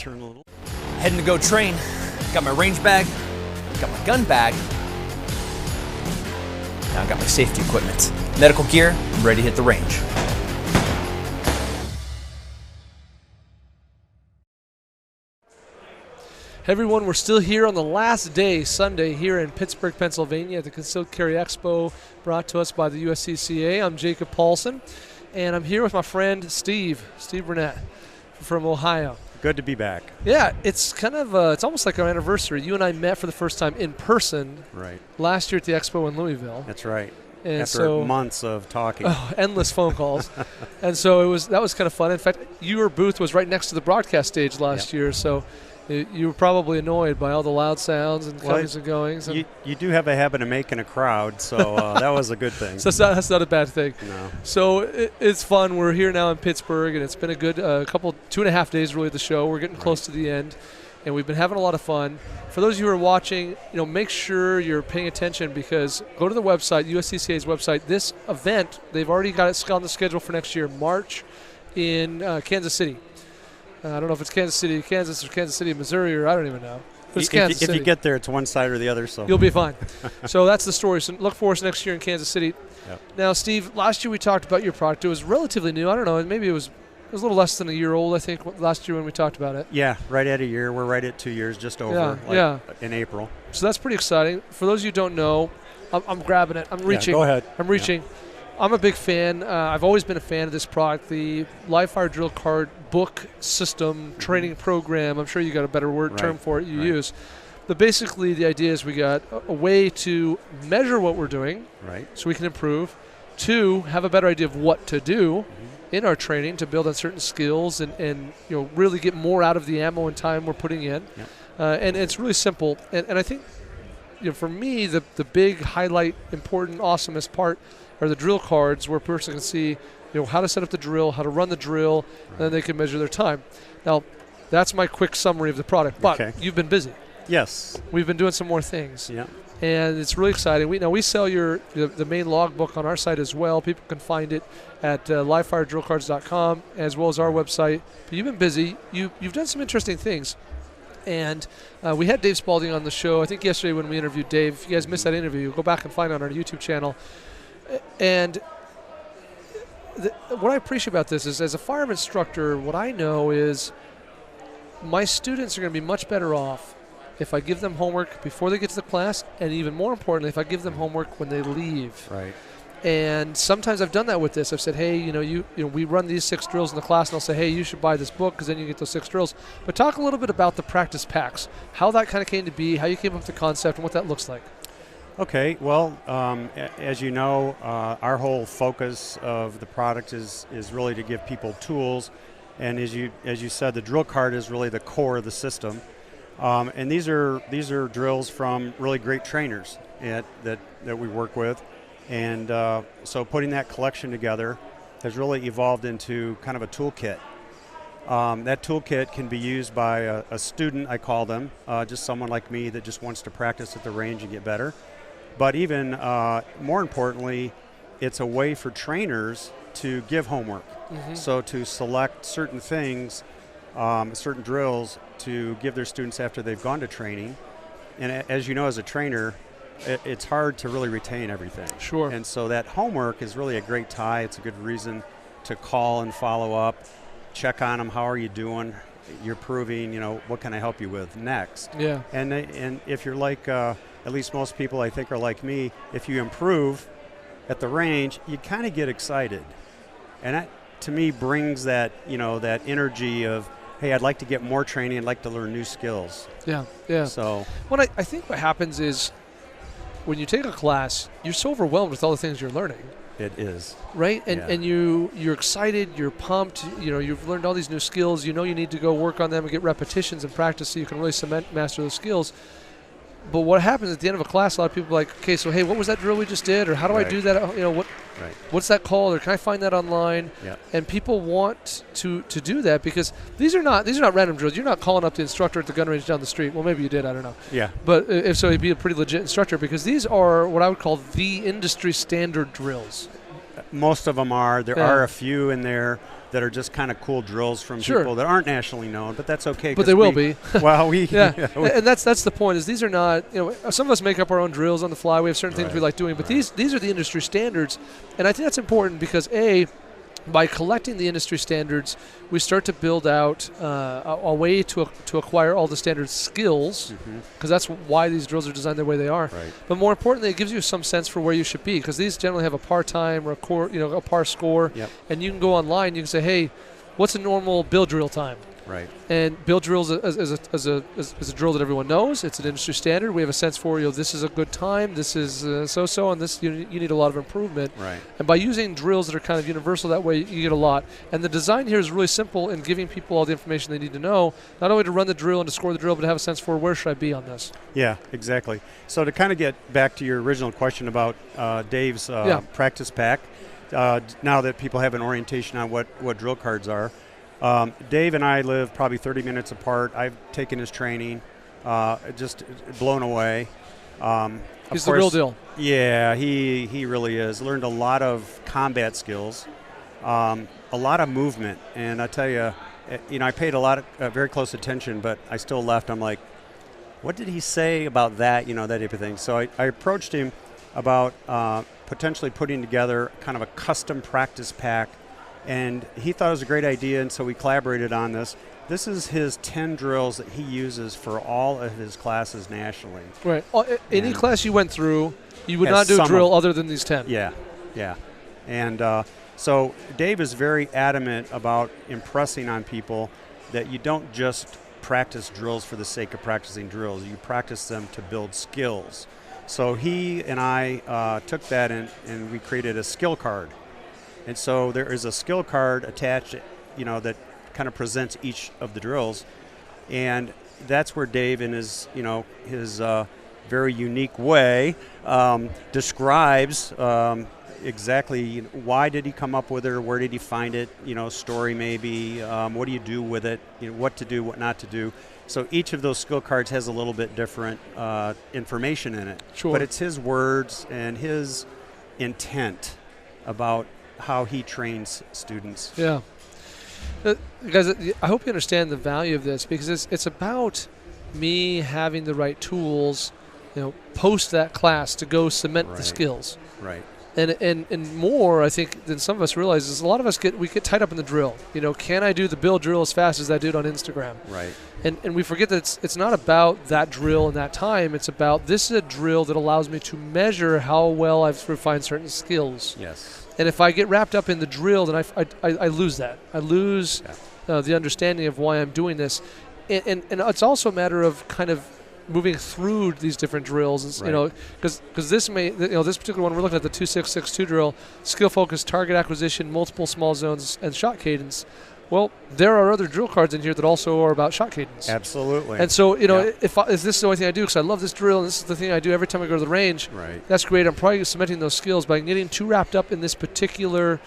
Turn a little. Heading to go train. Got my range bag, got my gun bag. Now I got my safety equipment. Medical gear, I'm ready to hit the range. Hey everyone, we're still here on the last day, Sunday, here in Pittsburgh, Pennsylvania at the Concealed Carry Expo brought to us by the USCCA. I'm Jacob Paulson, and I'm here with my friend Steve Burnett from Ohio. Good to be back. Yeah, it's kind of, it's almost like our anniversary. You and I met for the first time in person last year at the Expo in Louisville. That's right. And After months of talking. Endless phone calls. And so that was kind of fun. In fact, your booth was right next to the broadcast stage last year, so you were probably annoyed by all the loud sounds and comings and goings. And you do have a habit of making a crowd, so that was a good thing. So that's not a bad thing. No. So it's fun. We're here now in Pittsburgh, and it's been a good 2.5 days really of the show. We're getting close to the end, and we've been having a lot of fun. For those of you who are watching, make sure you're paying attention because go to the website, USCCA's website. This event, they've already got it on the schedule for next year, March in Kansas City. I don't know if it's Kansas City, Kansas, or Kansas City, Missouri, or I don't even know. But it's Kansas City. If you get there, it's one side or the other. So you'll be fine. So that's the story. So look for us next year in Kansas City. Yep. Now, Steve, last year we talked about your product. It was relatively new. I don't know. Maybe it was a little less than a year old, I think, last year when we talked about it. Yeah, right at a year. We're right at 2 years, just over in April. So that's pretty exciting. For those of you who don't know, I'm grabbing it. I'm reaching. Yeah, go ahead. I'm reaching. Yeah. I'm a big fan. I've always been a fan of this product, the live fire drill card book system training program. I'm sure you got a better term for it you use. But basically the idea is we got a way to measure what we're doing so we can improve. 2, have a better idea of what to do in our training to build on certain skills and really get more out of the ammo and time we're putting in. And it's really simple. And I think for me, the big highlight, important, awesomest part are the drill cards where a person can see how to set up the drill, how to run the drill, and then they can measure their time. Now, that's my quick summary of the product. But you've been busy. Yes. We've been doing some more things. Yeah. And it's really exciting. We sell the main logbook on our site as well. People can find it at livefiredrillcards.com as well as our website. But you've been busy. You've done some interesting things. And we had Dave Spalding on the show, I think yesterday when we interviewed Dave. If you guys missed that interview, go back and find it on our YouTube channel. And what I appreciate about this is, as a firearm instructor, what I know is my students are going to be much better off if I give them homework before they get to the class, and even more importantly, if I give them homework when they leave. Right. And sometimes I've done that with this. I've said, hey, we run these 6 drills in the class, and I'll say, hey, you should buy this book because then you get those 6 drills. But talk a little bit about the practice packs, how that kind of came to be, how you came up with the concept, and what that looks like. Okay, well, as you know, our whole focus of the product is really to give people tools, and as you said, the drill card is really the core of the system, and these are drills from really great trainers that we work with, and so putting that collection together has really evolved into kind of a toolkit. That toolkit can be used by a student, I call them, just someone like me that just wants to practice at the range and get better. But even more importantly, it's a way for trainers to give homework. So to select certain things, certain drills to give their students after they've gone to training. And as you know, as a trainer, it's hard to really retain everything. Sure. And so that homework is really a great tie. It's a good reason to call and follow up, check on them. How are you doing? You're proving, what can I help you with next? Yeah. And if you're like, at least most people I think are like me, if you improve at the range, you kind of get excited. And that, to me, brings that, that energy of, hey, I'd like to get more training. I'd like to learn new skills. Yeah, yeah. So I think what happens is when you take a class, you're so overwhelmed with all the things you're learning. It is. Right? And you're excited, you're pumped, you've learned all these new skills, you need to go work on them and get repetitions and practice so you can really master those skills. But what happens at the end of a class, a lot of people are like, okay, so hey, what was that drill we just did? Or how do I do that? What's that called? Or can I find that online? Yeah. And people want to do that because these are not random drills. You're not calling up the instructor at the gun range down the street. Well, maybe you did, I don't know. Yeah. But if so, he'd be a pretty legit instructor because these are what I would call the industry standard drills. Most of them are. There are a few in there that are just kind of cool drills from Sure. people that aren't nationally known, but that's okay. But they will be. Well, we yeah, and that's the point. Is these are not, some of us make up our own drills on the fly. We have certain things we like doing, but these are the industry standards, and I think that's important because by collecting the industry standards, we start to build out a way to acquire all the standard skills, because that's why these drills are designed the way they are. Right. But more importantly, it gives you some sense for where you should be, because these generally have a par time or a par score, and you can go online. You can say, hey, what's a normal bill drill time? Right. And bill drills is a drill that everyone knows. It's an industry standard. We have a sense for, this is a good time, this is so-so, and this you need a lot of improvement. Right. And by using drills that are kind of universal that way, you get a lot. And the design here is really simple in giving people all the information they need to know, not only to run the drill and to score the drill, but to have a sense for where should I be on this. Yeah, exactly. So to kind of get back to your original question about Dave's practice pack, now that people have an orientation on what drill cards are, Dave and I live probably 30 minutes apart. I've taken his training, just blown away. He's the real deal. Yeah, he really is. Learned a lot of combat skills, a lot of movement, and I tell you, I paid a lot of very close attention, but I still left. I'm like, what did he say about that? That type of thing. So I approached him about potentially putting together kind of a custom practice pack. And he thought it was a great idea, and so we collaborated on this. This is his 10 drills that he uses for all of his classes nationally. Right. Any class you went through, you would not do a drill other than these 10. Yeah. And so Dave is very adamant about impressing on people that you don't just practice drills for the sake of practicing drills. You practice them to build skills. So he and I took that and we created a skill card. And so there is a skill card attached, that kind of presents each of the drills, and that's where Dave, in his very unique way, describes exactly why did he come up with it, or where did he find it, story maybe, what do you do with it, what to do, what not to do. So each of those skill cards has a little bit different information in it. Sure. But it's his words and his intent about how he trains students. Yeah. Guys, I hope you understand the value of this, because it's about me having the right tools, post that class to go cement the skills. Right. And more, I think, than some of us realize is a lot of us get tied up in the drill. Can I do the bill drill as fast as that dude on Instagram? Right. And we forget that it's not about that drill and that time. It's about, this is a drill that allows me to measure how well I've refined certain skills. Yes. And if I get wrapped up in the drill, then I lose that. I lose the understanding of why I'm doing this. And it's also a matter of kind of moving through these different drills, and, because this this particular one we're looking at, the 2662 drill, skill focus, target acquisition, multiple small zones, and shot cadence. Well, there are other drill cards in here that also are about shot cadence. Absolutely. And so, if this is the only thing I do, because I love this drill, and this is the thing I do every time I go to the range, that's great. I'm probably cementing those skills by getting too wrapped up in this particular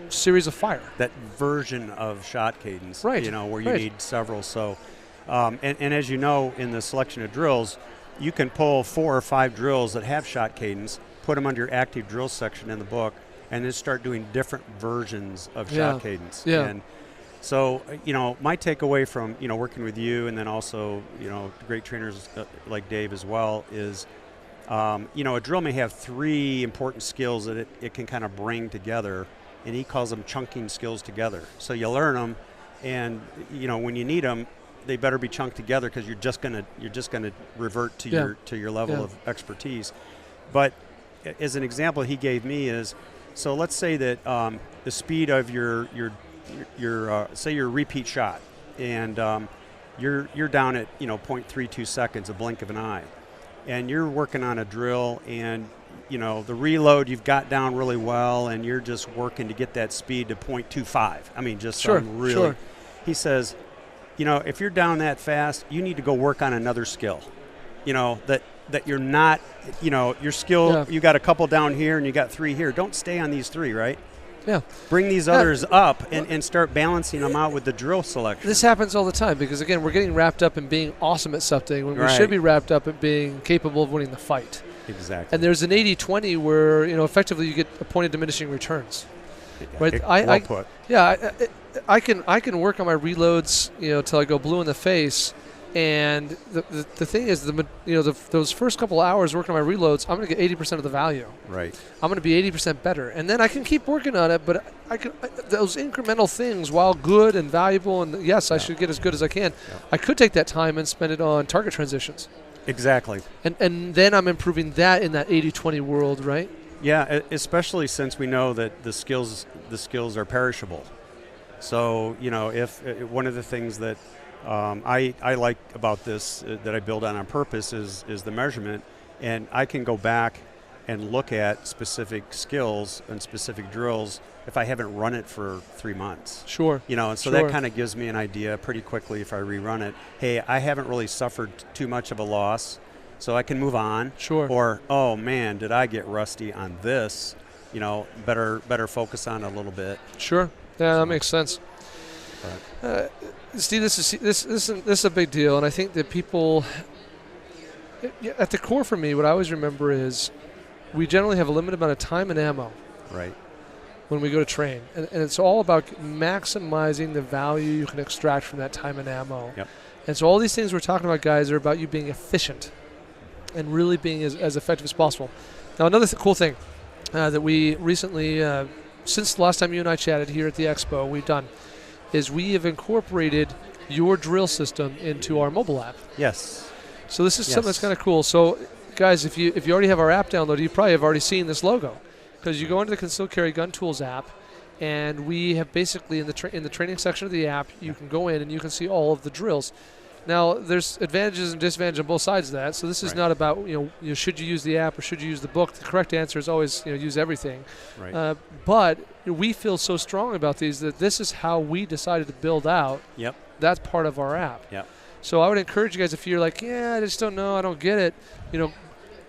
series of fire. That version of shot cadence, where you need several. So, and as you know, in the selection of drills, you can pull 4 or 5 drills that have shot cadence, put them under your active drill section in the book, and then start doing different versions of shot cadence. Yeah. And so, my takeaway from, working with you, and then also, great trainers like Dave as well, is, a drill may have 3 important skills that it can kind of bring together, and he calls them chunking skills together. So you learn them, and, when you need them, they better be chunked together, because you're just gonna revert to your level of expertise. But as an example he gave me is, so let's say that the speed of your say your repeat shot, and you're down at 0.32 seconds, a blink of an eye, and you're working on a drill, and the reload you've got down really well, and you're just working to get that speed to 0.25. I mean, just really. Sure. He says, if you're down that fast, you need to go work on another skill. That you're not, your skill, you got a couple down here and you got 3 here. Don't stay on these 3, right? Yeah. Bring these others up and start balancing them out with the drill selection. This happens all the time, because, again, we're getting wrapped up in being awesome at something when we should be wrapped up at being capable of winning the fight. Exactly. And there's an 80-20 where, effectively you get a point of diminishing returns. right? Well put. Yeah, I can work on my reloads, till I go blue in the face. And the thing is, those first couple hours working on my reloads, I'm going to get 80% of the value. Right. I'm going to be 80% better, and then I can keep working on it. But those incremental things, while good and valuable, and yes, I should get as good as I can. Yeah. I could take that time and spend it on target transitions. Exactly. And then I'm improving that in that 80-20 world, right? Yeah, especially since we know that the skills are perishable. So if one of the things that I like about this that I build on purpose is the measurement, and I can go back and look at specific skills and specific drills if I haven't run it for 3 months. Sure. And so that kind of gives me an idea pretty quickly if I rerun it. Hey, I haven't really suffered too much of a loss, so I can move on. Sure. Or, oh man, did I get rusty on this? Better focus on it a little bit. Sure. Yeah, that makes sense. Steve, this is a big deal, and I think that people, at the core for me, what I always remember is we generally have a limited amount of time and ammo. Right. When we go to train, and it's all about maximizing the value you can extract from that time and ammo. Yep. And so all these things we're talking about, guys, are about you being efficient and really being as effective as possible. Now, another cool thing that we recently, since the last time you and I chatted here at the Expo, we've done is we have incorporated your drill system into our mobile app. Yes. So this is something that's kind of cool. So, guys, if you already have our app downloaded, you probably have already seen this logo, because you go into the Concealed Carry Gun Tools app, and we have basically in the training section of the app, you can go in and you can see all of the drills. Now, there's advantages and disadvantages on both sides of that. So this is not about should you use the app or should you use the book. The correct answer is always use everything. Right. But we feel so strong about these that this is how we decided to build out. Yep. That's part of our app. Yep. So I would encourage you guys, if you're like, I just don't know, I don't get it,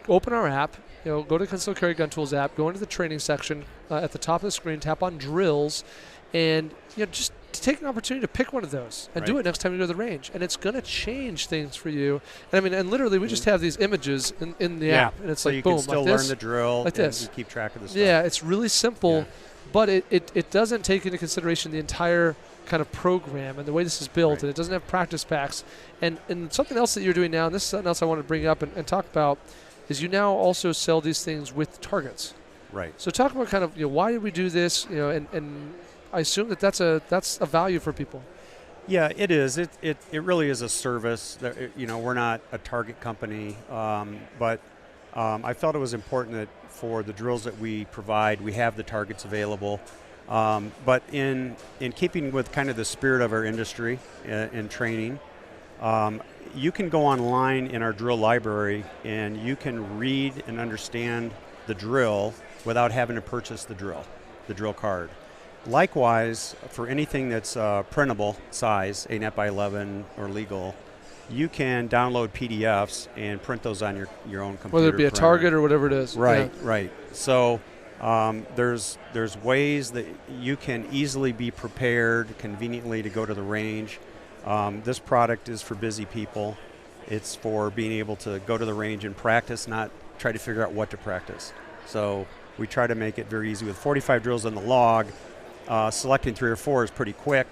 open our app. Go to the Concealed Carry Gun Tools app, go into the training section at the top of the screen, tap on drills, and just take an opportunity to pick one of those and do it next time you go to the range. And it's going to change things for you. And literally we just have these images in the app, and it's so like, you boom, can still like learn this, the drill like and this. keep track of the stuff. Yeah, it's really simple, but it doesn't take into consideration the entire kind of program and the way this is built, and it doesn't have practice packs. And something else that you're doing now, and this is something else I want to bring up and talk about, is you now also sell these things with targets. Right. So talk about kind of why did we do this, and I assume that's a value for people. Yeah, it is. It really is a service. That, we're not a target company, but I felt it was important that for the drills that we provide, we have the targets available. But in keeping with kind of the spirit of our industry in training, you can go online in our drill library and you can read and understand the drill without having to purchase the drill card. Likewise, for anything that's printable size, 8.5 by 11 or legal, you can download PDFs and print those on your own computer. Whether it be a printer. target or whatever it is. Right, right. So there's ways that you can easily be prepared conveniently to go to the range. This product is for busy people. It's for being able to go to the range and practice, not try to figure out what to practice. So we try to make it very easy. With 45 drills on the log, selecting 3 or 4 is pretty quick,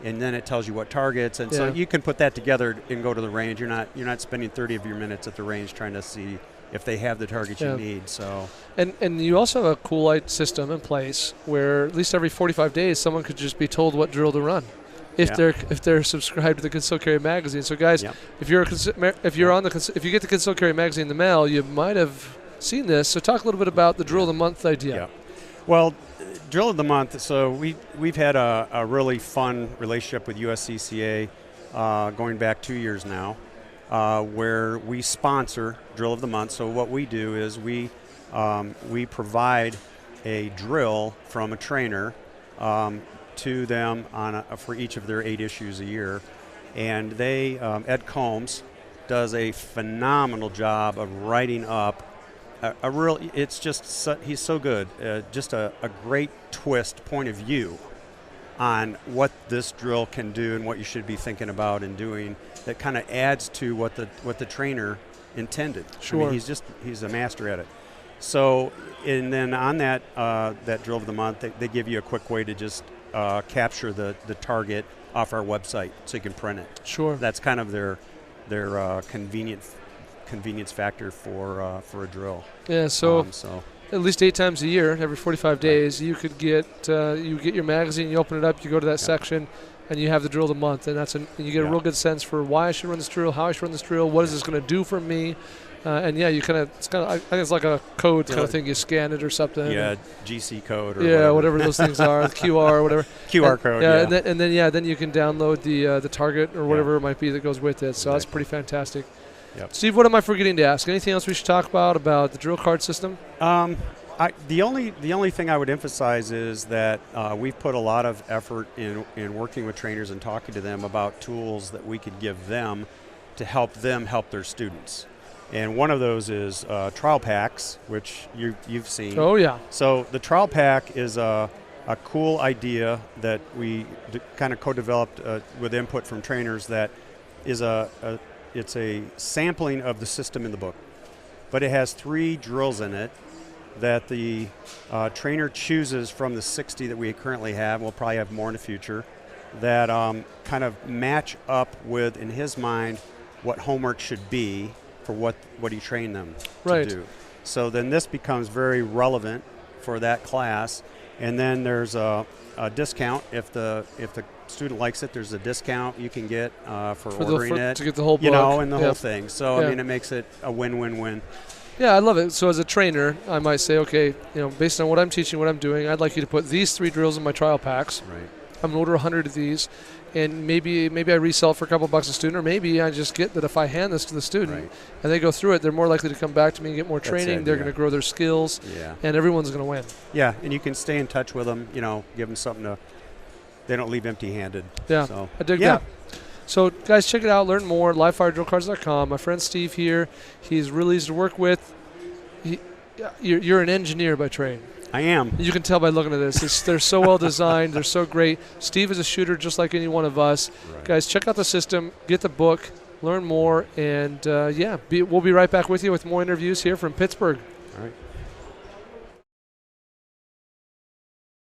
and then it tells you what targets, and so you can put that together and go to the range. You're not spending 30 of your minutes at the range trying to see if they have the targets you need. So and you also have a cool light system in place where at least every 45 days someone could just be told what drill to run. If they're subscribed to the Concealed Carry magazine. So guys, if you get the Concealed Carry magazine in the mail, you might have seen this. So talk a little bit about the drill of the month idea. Yeah. Well, drill of the month. So we've had a really fun relationship with USCCA going back 2 years now, where we sponsor drill of the month. So what we do is we provide a drill from a trainer to them for each of their 8 issues a year, and they Ed Combs does a phenomenal job of writing up he's so good, just a great point of view on what this drill can do and what you should be thinking about and doing, that kind of adds to what the trainer intended. Sure. I mean, he's a master at it. So, and then on that that drill of the month, they give you a quick way to just capture the target off our website, so you can print it. Sure. That's kind of their convenience factor for a drill. Yeah. So at least 8 times a year, every 45 days, you could get your magazine. You open it up, you go to that section, and you have the drill of the month, and you get a real good sense for why I should run this drill, how I should run this drill, what is this going to do for me. And yeah, I think it's like a code kind of thing. You scan it or something. Yeah, GC code or whatever those things are, QR or whatever. QR code. Yeah, and then you can download the target or whatever it might be that goes with it. So that's pretty fantastic. Yep. Steve, what am I forgetting to ask? Anything else we should talk about the drill card system? The only thing I would emphasize is that we've put a lot of effort in working with trainers and talking to them about tools that we could give them to help them help their students. And one of those is trial packs, which you've seen. Oh, yeah. So the trial pack is a cool idea that we kind of co-developed with input from trainers that is it's a sampling of the system in the book. But it has 3 drills in it that the trainer chooses from the 60 that we currently have. We'll probably have more in the future that kind of match up with, in his mind, what homework should be for what he trained them to do. So then this becomes very relevant for that class. And then there's a discount if the student likes it. There's a discount you can get for ordering it to get the whole book, and the whole thing. So I mean, it makes it a win-win-win. Yeah, I love it. So as a trainer, I might say, okay, based on what I'm teaching, what I'm doing, I'd like you to put these 3 drills in my trial packs. Right. I'm going to order 100 of these, and maybe I resell for a couple bucks a student, or maybe I just get that if I hand this to the student and they go through it, they're more likely to come back to me and get more training. They're going to grow their skills, and everyone's going to win. Yeah, and you can stay in touch with them, give them something they don't leave empty-handed. Yeah, so, I dig that. So, guys, check it out. Learn more, livefiredrillcards.com. My friend Steve here, he's really easy to work with. You're an engineer by trade. I am. You can tell by looking at this. They're so well designed. They're so great. Steve is a shooter just like any one of us. Right. Guys, check out the system. Get the book. Learn more. And, we'll be right back with you with more interviews here from Pittsburgh. All right.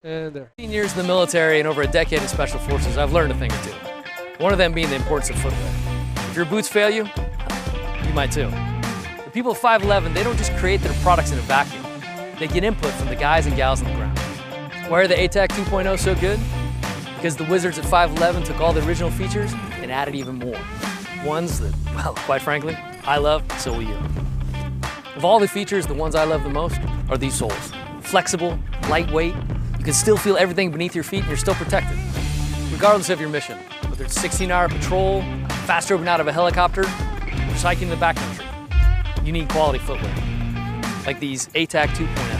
And there. 15 years in the military and over a decade in Special Forces, I've learned a thing or two. One of them being the importance of footwear. If your boots fail you, you might too. The people of 511, they don't just create their products in a vacuum. They get input from the guys and gals on the ground. Why are the ATAC 2.0 so good? Because the wizards at 511 took all the original features and added even more. Ones that, well, quite frankly, I love, so will you. Of all the features, the ones I love the most are these soles. Flexible, lightweight, you can still feel everything beneath your feet and you're still protected. Regardless of your mission, whether it's 16-hour patrol, fast roping out of a helicopter, or just hiking in the backcountry, you need quality footwear. Like these ATAC 2.0.